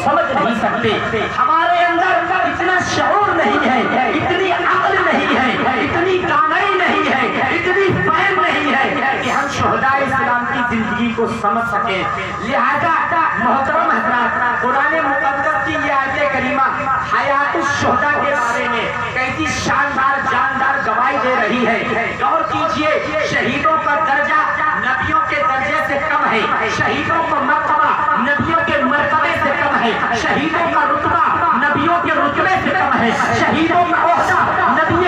समझ नहीं सकते। हमारे अंदर इतना शऊर नहीं है, इतनी अक्ल नहीं है, इतनी दानाई नहीं है, इतनी फहम नहीं है कि हम शुहदाए इस्लाम की जिंदगी को समझ सके। लिहाजा मोहतरम हज़रात, कुरान मुक़द्दस की ये आयत करीमा हयातुश शुहदा के बारे में कैसी शानदार जानदार गवाही दे रही है। गौर कीजिए, शहीदों का दर्जा नबियों के दर्जे से कम है, शहीदों का मर्तबा नबियों के मर्तबे से कम है, शहीदों का रुतबा नबियों के रुतबे से कम है, शहीदों का ओहदा नबी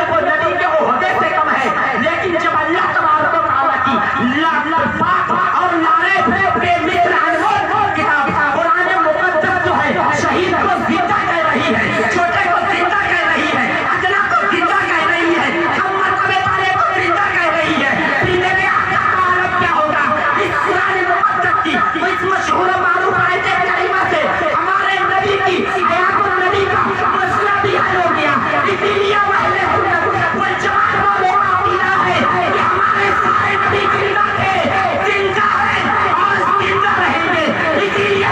के ओहदे से कम है। लेकिन जब अल्लाह तबारक व तआला की बात और नारे बेमिसाल किताब कुरान मुक़द्दस जो है शहीद को जिंदा कह रही है, छोटे को जिंदा कह रही है, अदना को जिंदा कह रही है, कम मर्तबे वाले को जिंदा कह रही है। सीने में आका का आलम क्या होगा इस कुरान मुक़द्दस की इस मशहूर मारूफ आयत करीमा से हमारे नबी की हयातुन नबी का मसला भी हल हो गया। इसीलिए अहले सुन्नत वल जमात वाले अकीदा है कि हमारे सारे नबी जिंदा थे, जिंदा है और जिंदा रहेंगे। इसीलिए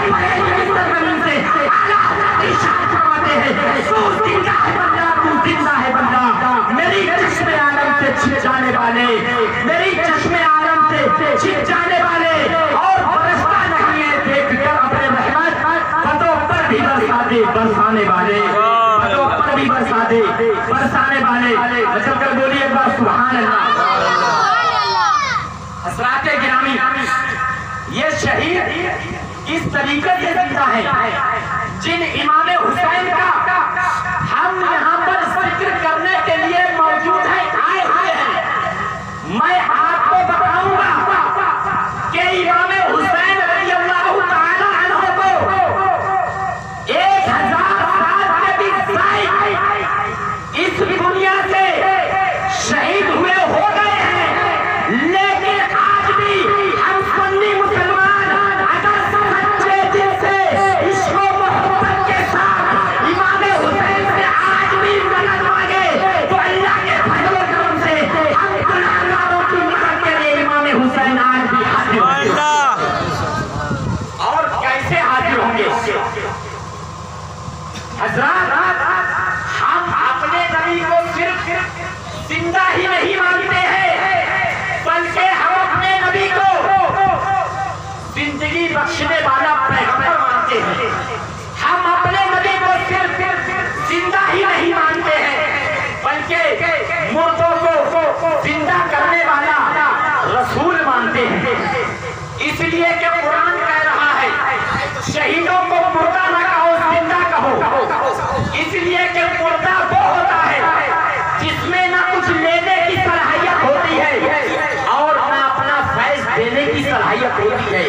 से आला हज़रत इरशाद फरमाते हैं, तू जिंदा है बंदा, तू जिंदा है बंदा। मेरी चश्मे आलम से छिप जाने वाले, मेरी चश्मे आलम से छिप जाने वाले और बरसता नहीं है देखकर अपने रहमत फतों पर भी बरसा दे बरसाने वाले, फतों पर भी बरसा दे बरसाने वाले। मतलब कर बोलिए एक बार सुभान अल्लाह। हज़रात गिरामी, ये शहीद इस तरीके से जिंदा है जिन इमाम हुसैन का हम यहाँ पर जिक्र करने के लिए मौजूद है, आए हुए हैं। मैं आपको बताऊंगा कि इमाम हुसैन रज़ियल्लाहु ताला अन्हु को 1000 साल से भी ज़ायद इस दुनिया से शहीद हुए हो गए हैं। लेकिन आज भी हम सुन्नी मुसलमान अगर सच्चे दिल से इश्क़ व मोहब्बत के साथ इमाम हुसैन से आज भी मदद मांगे तो अल्लाह के फज़ल व करम से हम गुनाहगारों की मदद के लिए इमाम हुसैन आज भी हाजिर होंगे। और कैसे हाजिर होंगे हज़रात, हम अपने नबी को सिर्फ जिंदा ही नहीं मानते हैं बल्कि हम अपने नबी को जिंदगी बख्शने वाला पैगंबर मानते हैं। हम अपने नबी को सिर्फ जिंदा ही नहीं मानते हैं बल्कि मुर्दों को जिंदा करने वाला रसूल मानते हैं। इसलिए कि कुरान कह रहा है शहीदों को मुर्दा न कहो, जिंदा कहो। इसलिए कि मुर्दा वो होता है जिसमें ना कुछ लेने की सलाहियत होती है और ना अपना फैज देने की सलाहियत होती है।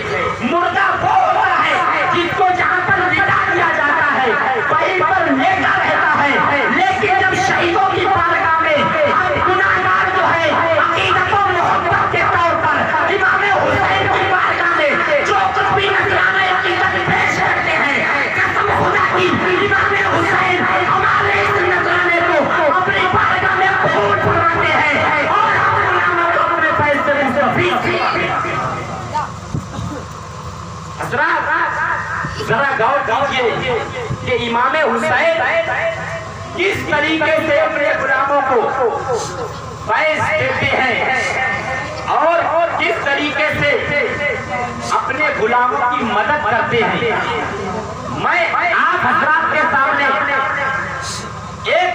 मुर्दा वो होता है जिसको जहाँ पर लिटा दिया जाता है वहीं पर लेटा रहता है। लेकिन जब शहीदों की बारगाह में हम गुनाहगार जो है अकीदत और मोहब्बत के तौर पर इमाम हुसैन की बारगाह में जो कुछ भी नजराना अकीदत पेश करते हैं, कसम खुदा की इमाम हुसैन हमारे इस नजराने को अपनी बारगाह में कबूल फरमाते हैं और हम गुलामों को अपने फैसले से हज़रात जरा गौर कीजिए कि इमाम हुसैन किस तरीके से अपने गुलामों को फैज देते हैं और किस तरीके से अपने गुलामों की मदद करते हैं। मैं आप हज़रात के सामने एक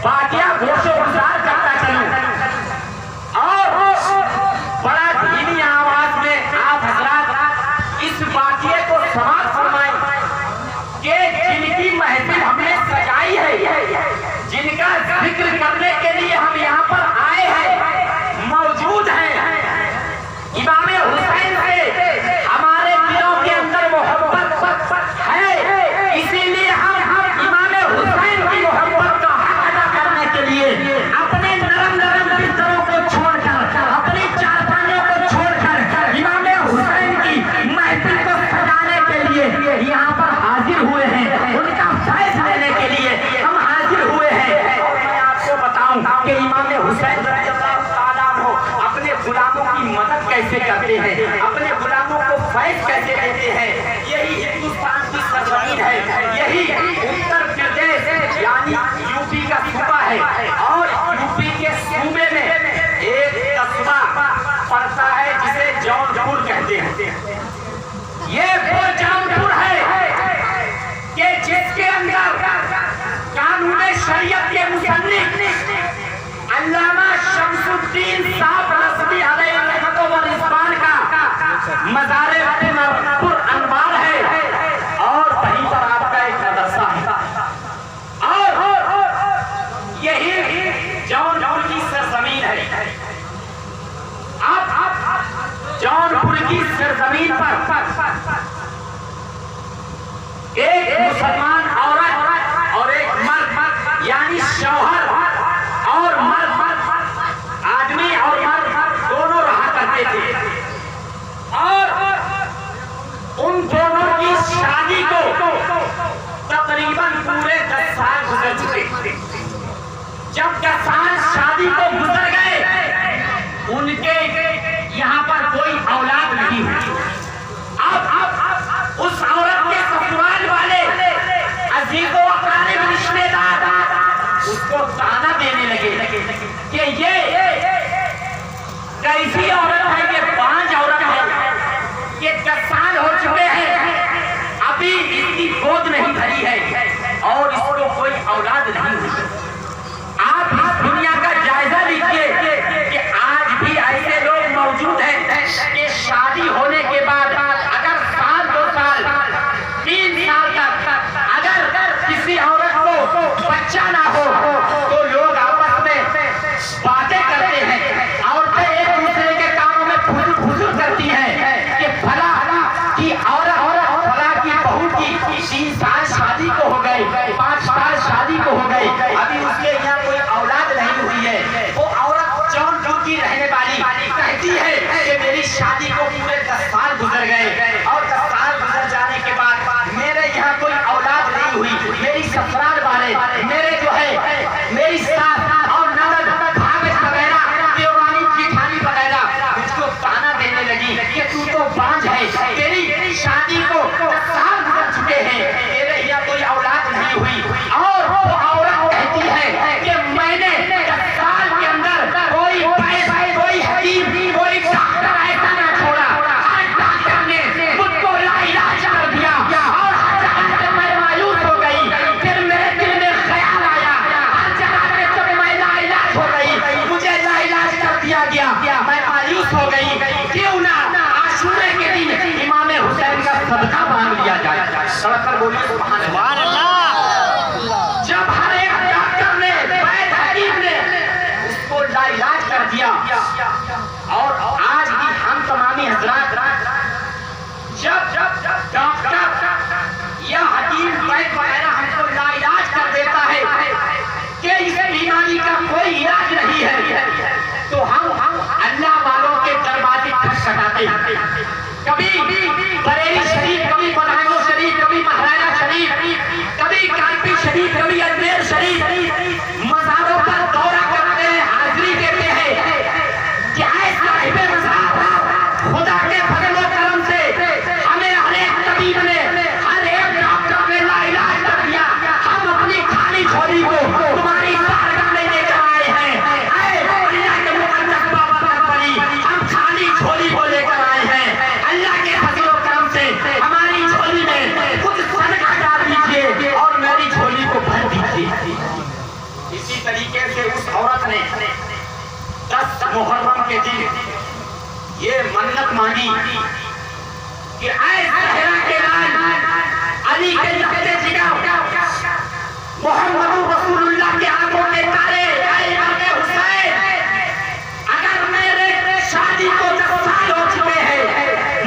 वाक़या गोशो गुजार करता चलूं और बड़ा धीमी आवाज में आप हज़रात इस वाक़ये को समाप्त फरमाएं कि जिनकी महफिल हमने सजाई है, जिनका जिक्र करने के लिए हम यहाँ पर आए हैं, मौजूद हैं, इमाम हुसैन से हमारे दिलों के अंदर मोहब्बत है। इसीलिए हम इमाम हुसैन की मोहब्बत का हक अदा करने के लिए अपने नरम नरम बिस्तरों को छोड़कर, अपनी चारपाइयों को छोड़कर इमाम हुसैन की महफिल को सजाने के लिए यहाँ पर हाजिर हुए हैं। उनका फैज लेने के लिए हम हाजिर हुए हैं। और मैं आपको बताऊं कि इमाम हुसैन रज़ियल्लाहु ताला अन्हु अपने गुलामों की मदद कैसे करते हैं, अपने गुलामों को फैज कैसे देते हैं। यही हिंदुस्तान की सरजमीन है, यही उत्तर प्रदेश यानी यूपी का सूबा है। और यूपी के सूबे में एक कस्बा पड़ता है जिसे जौनपुर कहते हैं। ये वो जौनपुर है कि जिसके अंदर कानून शरीयत के मुसन्निफ अल्लामा शमसुद्दीन साहब रज़वी अलैहि रहमतुल्लाह व रिज़वान का मज़ार पुर अनवार है और वहीं पर आपका एक मदरसा है। और यही जौनपुर की सरजमीन है। आप जौनपुर की सरजमीन पर एक मुसलमान औरत और एक मर्द यानी शौहर और मर्द आदमी और मर्द दोनों रहा करते थे। और उन दोनों की शादी को तकरीबन पूरे 10 साल गुजर चुके। जब 10 साल शादी को गुजर गए उनके यहाँ पर कोई औलाद नहीं हुई। अब उस औरत के ससुराल वाले अजीज़ो अक़ारिब रिश्तेदार उसको ताना देने लगे कि ये कैसी औरत है, ये बांझ औरत है, ये 10 साल हो चुके हैं अभी इसकी गोद नहीं भरी है और इसको कोई औलाद नहीं हुई। आप इस दुनिया का जायजा लीजिए कि आज भी ऐसे लोग मौजूद हैं कि शादी होने के बाद अगर साल 2 साल 3 साल तक अगर किसी औरत को बच्चा ना हो तो लोग आपस में बातें करते हैं। औरतें एक दूसरे के कानों में फुसुर करती हैं कि फला की औरत फला की बहू की 3 साल शादी को हो गई, 5 साल शादी को हो गई, अभी उसके यहाँ कोई औलाद नहीं हुई है। वो औरत जौनपुर की रहने वाली कहती है कि मेरी शादी को पूरे 10 साल गुजर गए और 10 साल गुजर जाने के बाद मेरे यहाँ कोई औलाद नहीं हुई। मेरी ससुराल वाले मेरे जो है मेरी सास और ननद भाभी वगैरह देवरानी जेठानी वगैरह मुझको ताना देने लगी कि तू तो बांझ है, तेरी शादी को 10 साल गुजर चुके हैं, तेरे यहाँ कोई औलाद नहीं हुई। और वो औरत कहती है कि मैंने 10 साल के अंदर कोई हकीम कोई डॉक्टर ऐसा ना छोड़ा, हर डॉक्टर ने मुझको लाइलाज कर दिया और हर जगह से मैं मायूस हो गई। फिर मेरे दिल में ख्याल आया, हर जगह से जब मैं लाइलाज हो गई, मुझे लाइलाज कर दिया गया, मैं मायूस हो गई, क्यों ना आशूरे के दिन इमाम हुसैन का सदका मांग लिया जाए। सड़क पर बोलिए सुभान अल्लाह। जब हर एक डॉक्टर ने वैद्य हकीम ने उसको लाइलाज कर दिया और आज भी हम तमामी हजरात जब डॉक्टर या हकीम वैद्य वगैरह हमको लाइलाज कर देता है कि इस बीमारी का कोई इलाज नहीं है तो हम अल्लाह वालों के दरवाजे खटखटाते हैं। कभी बरेली शरीफ, कभी बदायूं शरीफ, कभी महाराजा शरीफ, कभी कानपुर शरीफ, कभी अजमेर शरीफ मज़ारों पर दौरा करते हैं, हाजिरी देते हैं। क्या है साहिब मज़ार खुदा के फजल व करम से हमें हर एक तबीब ने हर एक डॉक्टर ने लाइलाज कर दिया। हम अपनी खाली झोली को तुम्हारी बारगाह में लेकर आए हैं। अल्लाह के मुकद्दस बाबा तक बनी हम खाली झोली को लेकर आए हैं। अल्लाह के फजल व करम से हमारी झोली में कुछ सदका डाल दीजिए और मेरी झोली को भर दीजिए। इसी तरीके से उस औरत ने 10 मुहर्रम के दिन ये मन्नत मांगी कि ऐ ज़हरा के लाल अली के लहज़े जिगर मोहम्मद रसूलुल्लाह के आंखों के तारे ऐ इमाम हुसैन, अगर मेरे शादी को 10 साल हो चुके हैं,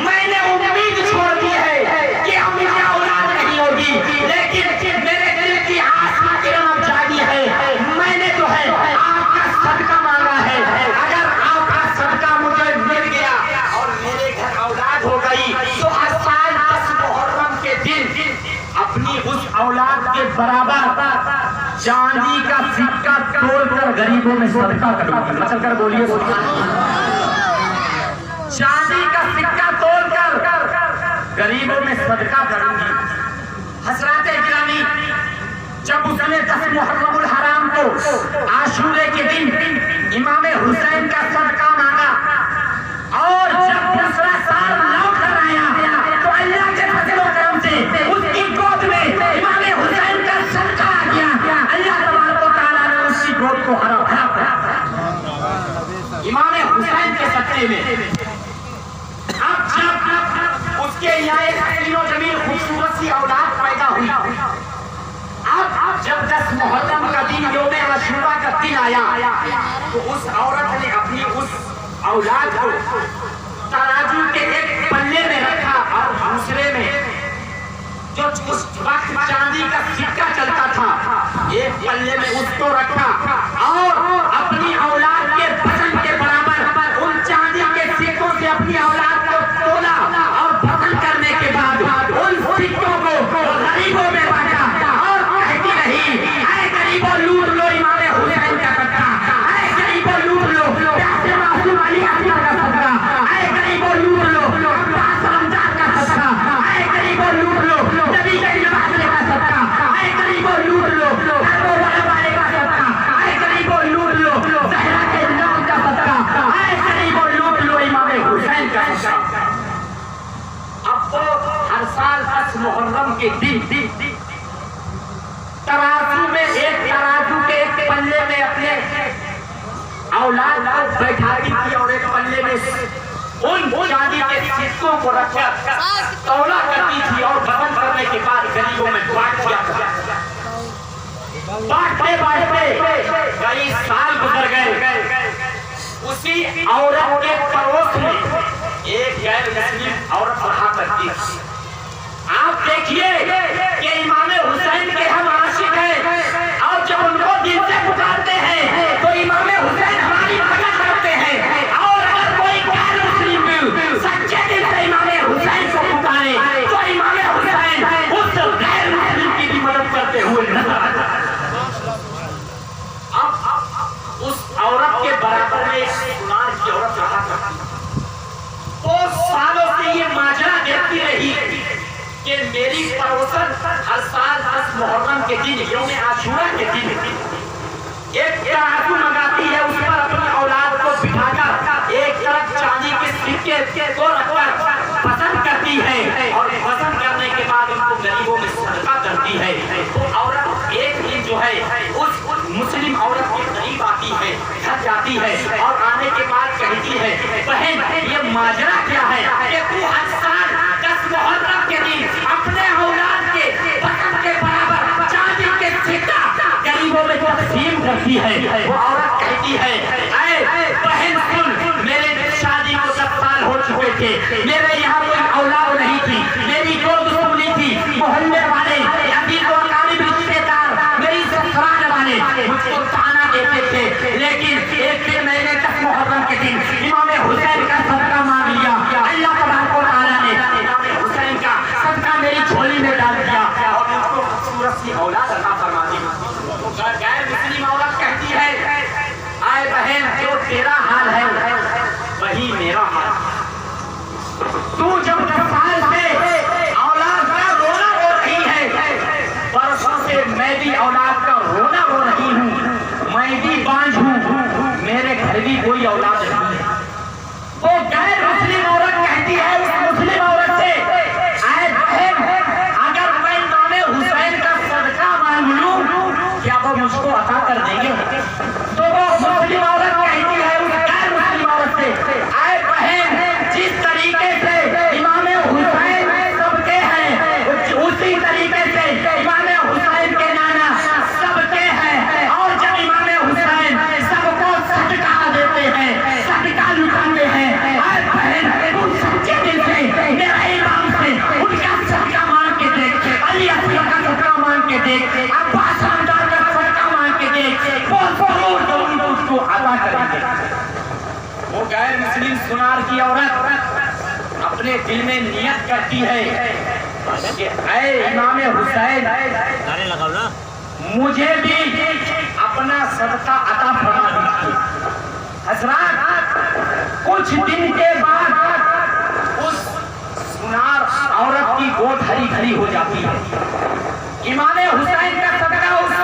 मैंने उम्मीद छोड़ दी है कि अब मुझे औलाद नहीं होगी, लेकिन मेरे दिल की आस्था किरण अब जागी है। मैंने जो है आपका सदका मांगा है, अगर आपका सदका मुझे मिल गया और मेरे घर औलाद हो गई तो हर साल 10 मुहर्रम के दिन अपनी उस औलाद के बराबर चांदी का सिक्का तोड़कर गरीबों में सदका करूंगी। मचल कर बोलिए सुभान अल्लाह। चांदी का सिक्का तोड़कर गरीबों में सदका करूंगी। जब उसने 10 मुहर्रमुल हराम को आशूरे के दिन इमाम हुसैन का सदका मांगा और जब दूसरा साल लौट कर आया तो अल्लाह के फजल और करम से उसकी गोद में इमाम हुसैन का सदका आ गया। अल्लाह तबारक व तआला ने उसकी गोद को हरा भरा इमाम हुसैन के सदके में। अब जब उसके यहाँ एक हसीनो जमील खूबसूरत सी औलाद पैदा हुई, अब जब 10 मुहर्रम का दिन यौम आशूरा का दिन आया तो उस औरत ने अपनी उस औलाद को तराजू के एक पल्ले में रखा और दूसरे में जो उस वक्त चांदी का सिक्का चलता था एक पल्ले में उसको रखा और अपनी औलाद के वजन के बराबर उन चांदी के सिक्कों से अपनी औलाद को तोला और वजन करने के बाद उन सिक्कों को गरीबों में बांटा और कहती रही, ऐ गरीबों लूट लो इमाम हुसैन का सदका, ऐ गरीबों लूट लो प्यासे मासूम अली असगर का सदका, ऐ गरीबों लूट लो अब्बास रमजान का सदका, ऐ गरीबों लूट लो नबी करीम का सदका, ऐ गरीबों लूट लो अबू बकर वाले का सदका, ऐ गरीबों लूट लो ज़हरा के नाम का सदका, ऐ गरीबों लूट लो इमाम हुसैन का सदका। अब तो हर साल 10 मुहर्रम के दिन तराजू में एक तराजू के एक पल्ले में अपने औलाद को बैठाती थी और एक पल्ले में उन चांदी के सिक्कों को रखकर तौला करती थी और वजन करने के बाद गरीबों में बांट दिया। बांटते बांटते कई साल गुजर गए। उसी औरत के पड़ोस में एक गैर मुस्लिम औरत रहा करती थी। आप देखिए कि इमाम हुसैन के हम आशिक हैं और जब उनको दिल से पुकारते हैं तो इमाम हुसैन हमारी मदद करते हैं और अगर कोई गैर मुस्लिम सच्चे दिल से इमाम हुसैन को पुकारे तो इमाम हुसैन उस गैर मुस्लिम की भी मदद करते हुए नजर आता है। अब उस औरत के बराबर में सुनार की औरत रहा करती तो सालों से ये माजरा देखती रही कि मेरी पड़ोसन हर साल 10 मुहर्रम के दिन यौम आशूरा के दिन एक तराजू मंगाती है, उस पर अपनी औलाद को बिठाकर एक तरफ चांदी के सिक्के को रखकर वजन करती है और वजन करने के बाद उनको गरीबों में सदका करती है। तो औरत एक दिन जो है उस मुस्लिम औरत के करीब आती है, घर जाती है और आने के बाद कहती है, बहन ये माजरा क्या है कि तू हर साल 10 मुहर्रम के दिन अपने औलाद के वजन के बराबर चांदी के सिक्का गरीबों में तकसीम करती है। वो औरत कहती है, ऐ बहन सुन, मेरे शादी को 10 साल हो चुके थे, मेरे यहाँ कोई औलाद नहीं थी, मेरी दो दुश्मनी थी, मोहल्ले वाले अभी तो अकारीब रिश्तेदार मेरी ससुराल वाले मुझको ताना देते थे, लेकिन एक दिन मैंने 10 मुहर्रम के दिन इमाम हुसैन का सदका मांग लिया। अल्लाह तबारक व तआला ने इमाम हुसैन का सदका मेरी झोली में डाल दिया और उनको खूबसूरत सी औलाद अता फरमा दी। गैर मुस्लिम औरत कहती है, आए बहन जो तेरा हाल है वही मेरा हाल। तू जब 10 साल से औलाद का रोना रो रही है, बरसों से मैं भी औलाद का रोना रो रही हूँ, मैं भी बांझ हूँ, मेरे घर भी कोई औलाद नहीं है। वो गैर मुस्लिम औरत कहती है उस मुस्लिम औरत से, आए बहन अगर मैं इमाम हुसैन का सदका मांग लूं क्या वो मुझको अता कर देंगे? तो वो मुस्लिम औरत कहती है उस गैर मुस्लिम औरत से, आए बहन जिस तरीके से इमाम हुसैन सबके हैं उसी तरीके से इमाम हुसैन के नाना सबके हैं और जब इमाम हुसैन सबको सदका देते हैं, सदका लुटाते हैं, आए बहन उन सच्चे दिल से मेरा इमाम से उनका सदका मांग के देख, अली असगर का सदका मांग के देख, अब्बास रमजान का सदका मांग के देख, वो जरूर उसको अदा करेंगे। वो गैर मुस्लिम सुनार की औरत अपने दिल में नियत करती है कि ऐ इमाम हुसैन मुझे भी अपना सदका अता फरमा दीजिए। हजरात कुछ दिन के बाद उस सुनार औरत की गोद हरी भरी हो जाती है। इमाम हुसैन का सदका उस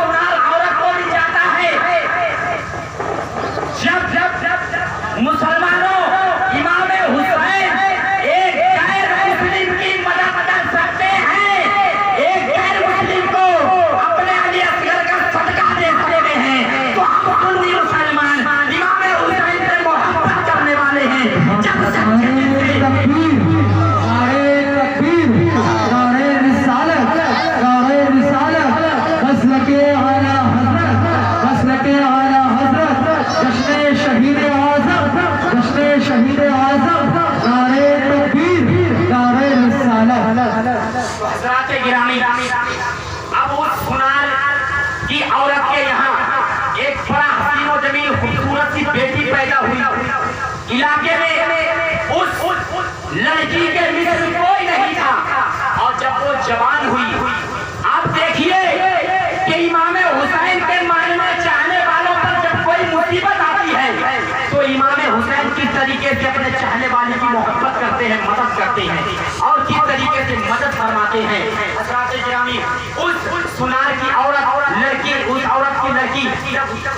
अब उस सुनार की औरत के यहाँ एक बड़ा हसीनो जमील खूबसूरत सी बेटी पैदा हुई। इलाके में उस लड़की के मिस्र कोई नहीं था, और जब वो जवान हुई, आप देखिए कि इमाम हुसैन के मानने चाहने वालों पर जब कोई मुसीबत आती है तो इमाम हुसैन किस तरीके से अपने चाहने वाले की मोहब्बत करते हैं, मदद करते हैं और किस तरीके से मदद फरमाते हैं। हज़रात गिरामी, उस सुनार की औरत लड़की, उस औरत की लड़की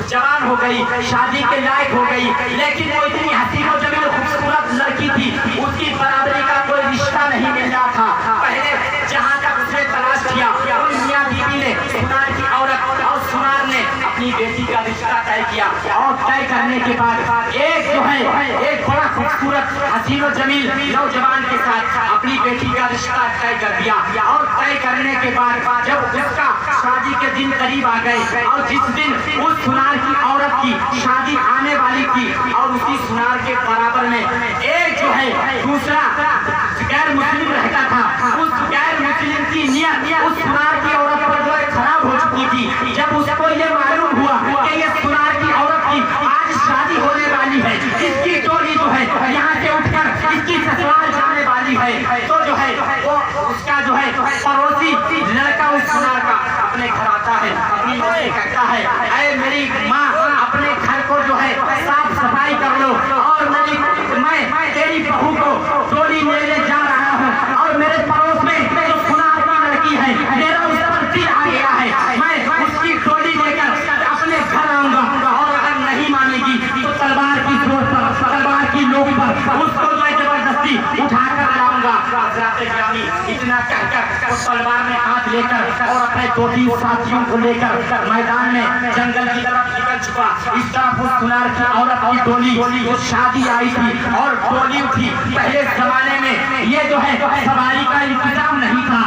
जवान हो गई, शादी के लायक हो गई, लेकिन वो इतनी हसीन और जमील खूबसूरत लड़की थी, उसकी बराबरी का कोई रिश्ता नहीं मिल रहा था। पहले जहाँ तक उसने तलाश किया, मियां बीवी ने सुनार की औरत और सुनार ने अपनी बेटी का रिश्ता तय किया, और तय करने के बाद एक जो है एक बड़ा खूबसूरत हसीन और जमील नौजवान के साथ अपनी बेटी का रिश्ता तय कर दिया। और तय करने के बाद जब उसका शादी के दिन करीब आ गए, और जिस दिन उस सुनार की औरत की शादी आने वाली थी, और उसी सुनार के बराबर में एक जो है दूसरा गैर मुस्लिम रहता था, उस गैर मुस्लिम की नियत उस सुनार की औरत पर जो है खराब हो चुकी थी। जब उसको ये मालूम हुआ कि ये सुनार की औरत की आज शादी होने वाली है, इसकी टोली जो है यहाँ से उठकर इसकी ससुराल जाने वाली है, तो जो है वो उसका जो है पड़ोसी लड़का उस सुनार का अपने घर आता है, अपनी माँ से कहता है, अरे मेरी माँ अपने घर को जो है साफ सफाई कर लो, और मैं तेरी बहू को टोली लेने जा रहा हूँ, और मेरे पड़ोस में जो सुनार की लड़की है मेरा उस पर दिल आ गया है, मैं उसकी टोली लेकर अपने घर आऊंगा, और अगर नहीं मानेगी तो तलवार की जोर पर, तलवार की नोक पर उसको मैं जबरदस्ती उठाकर लाऊंगा। इतना कहकर उस तलवार में हाथ लेकर और अपने दो तीन साथियों को लेकर मैदान में जंगल की तरफ निकल चुका। इस तरफ उस सुनार की औरत की टोली जो शादी आई थी और टोली उठी। पहले जमाने में ये जो है सवारी का इंतजाम नहीं था,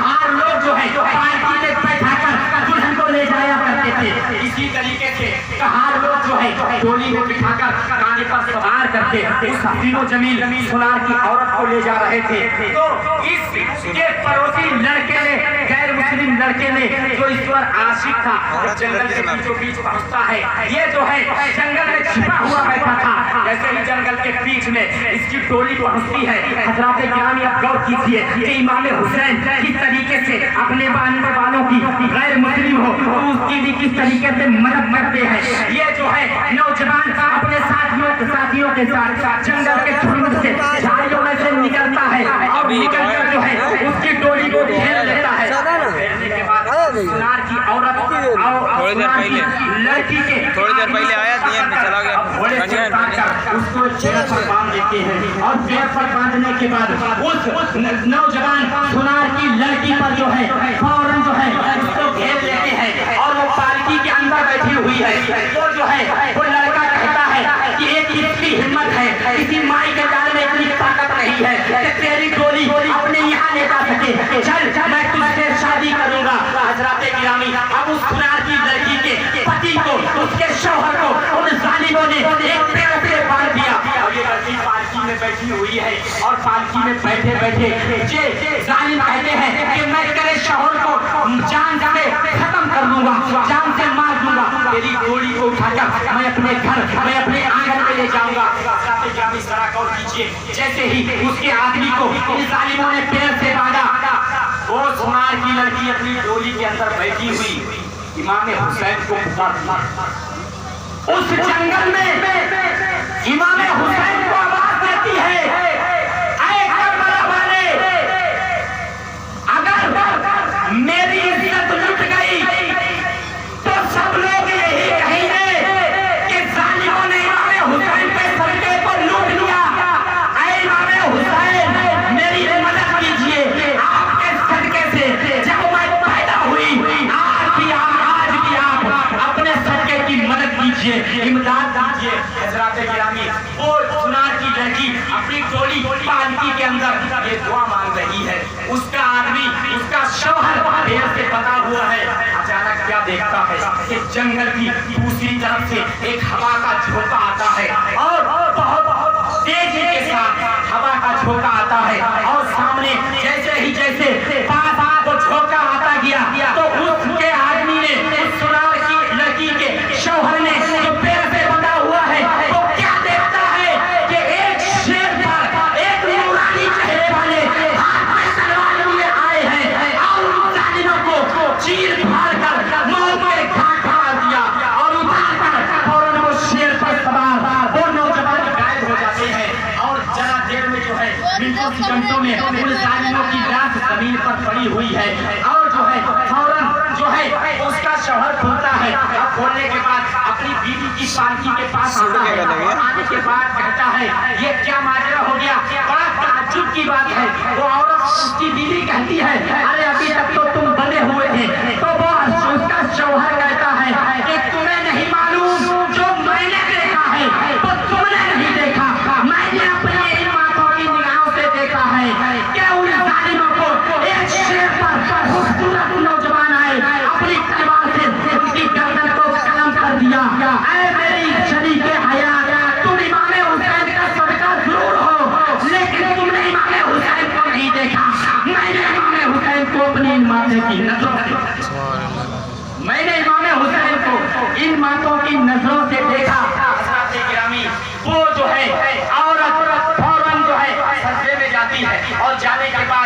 हर लोग जो है पालकी में बैठाकर दुल्हन को ले जाया करते थे। इसी तरीके से हर लोग जो है टोली में बिठाकर काने पर सवार करके उस हसीनो जमील सुनार की औरत को ले जा रहे थे। तो इसके पड़ोसी लड़के ने, गैर मुस्लिम लड़के ने, जो इस पर आशिक था, जंगल के बीचों बीच पहुंचता है। ये जो है जंगल में छिपा हुआ बैठा था। जैसे ही जंगल के बीच में इसकी टोली पहुंचती है, हज़रात गिरामी आप गौर कीजिए कि इमाम हुसैन किस तरीके से अपने मानने वालों की गैर मुस्लिम हो तो उसकी भी किस तरीके से मदद करते हैं। ये जो है नौजवान अपने साथियों के साथ जंगल के झुंड से, झाड़ियों में से निकलता है, और निकलकर जो है उसकी टोली को घेर लेता है। घेरने के बाद सुनार की औरत और लड़की के थोड़ी देर पहले आया दियन में चला गया, उसको जेल पर बांध देते हैं, और जेल पर बांधने के बाद उस नौजवान सुनार की लड़की पर जो है फौरन जो है उसको घेर लेते हैं, और वो पालकी के अंदर बैठी हुई है। तो जो है वो लड़का कहता है कि एक इसकी हिम्मत है, किसी माई के जाल में इतनी ताकत नहीं है कि तेरी टोली अपने यहाँ ले जा सके, चल मैं तुझसे शादी करूंगा। हज़रात गिरामी, अब उस सुनार की लड़की के पति को, उसके शौहर को उन जालिमों ने एक पेड़ से बांध दिया। अब ये लड़की पालकी में बैठी हुई है, और पालकी में बैठे बैठे ये जालिम कहते हैं कि मैं तेरे शौहर को जान से खत्म कर दूंगा, जान से मार दूंगा, तेरी टोली को उठाकर मैं अपने घर, मैं अपने आंगन में ले जाऊंगा। जरा गौर कीजिए, जैसे ही उसके आदमी को इन जालिमों ने पैर से बांधा, वो सुनार की लड़की अपनी टोली के अंदर बैठी हुई इमाम हुसैन को पुकारती। उस जंगल में इमाम हुसैन को आवाज देती है, ऐ करबला वाले, अगर मेरी इज्जत लुट गई तो सब लोग यही कहेंगे कि जालिमों ने इमाम हुसैन के सदके को लूट लिया। ऐ इमाम हुसैन, मेरी मदद कीजिए, आपके सदके से जब मैं पैदा हुई आज भी आप अपने सदके की मदद कीजिए, इमदाद कीजिए। हज़रात गिरामी, वो सुनार की लड़की अपनी टोली पालकी के अंदर ये दुआ मांग रही है। उसका आदमी, उसका शौहर पेड़ से बंधा हुआ है। अचानक क्या देखता है कि जंगल की दूसरी तरफ से एक हवा का झोंका आता है, और बहुत तेजी के साथ हवा का झोंका आता है, और सामने जैसे ही पास वो झोंका आता गया, जमीन पर पड़ी हुई है और जो है फौरन जो है उसका शौहर खोलता है। अब खोलने के बाद अपनी बीवी की पालकी के पास आता है और आने के बाद कहता है ये क्या माजरा हो गया, बड़ा ताज्जुब की बात है। वो औरत उसकी बीवी कहती है अरे अभी तक तो तुम बने हुए थे। तो वो उसका शौहर कहता है कि तुम्हें नहीं मालूम जो मैंने देखा है तो तुमने नहीं देखा। मैंने अपनी इन आंखों की निगाहों से देखा है कि उन जालिमों को एक शेर पर खूबसूरत नौजवान आए अपनी तलवार से उनकी गर्दन को कलम कर दिया। ऐ मेरी शरीके हया, तुम इमाम हुसैन का सदका जरूर हो लेकिन तुमने इमाम हुसैन को नहीं देखा। मैंने इमाम हुसैन को अपनी इन माथे की नजरों से मैंने इमाम हुसैन को इन माथों की नजरों से देखा। वो जो है औरत फौरन जो है सजदे में जाती है और जाने के बाद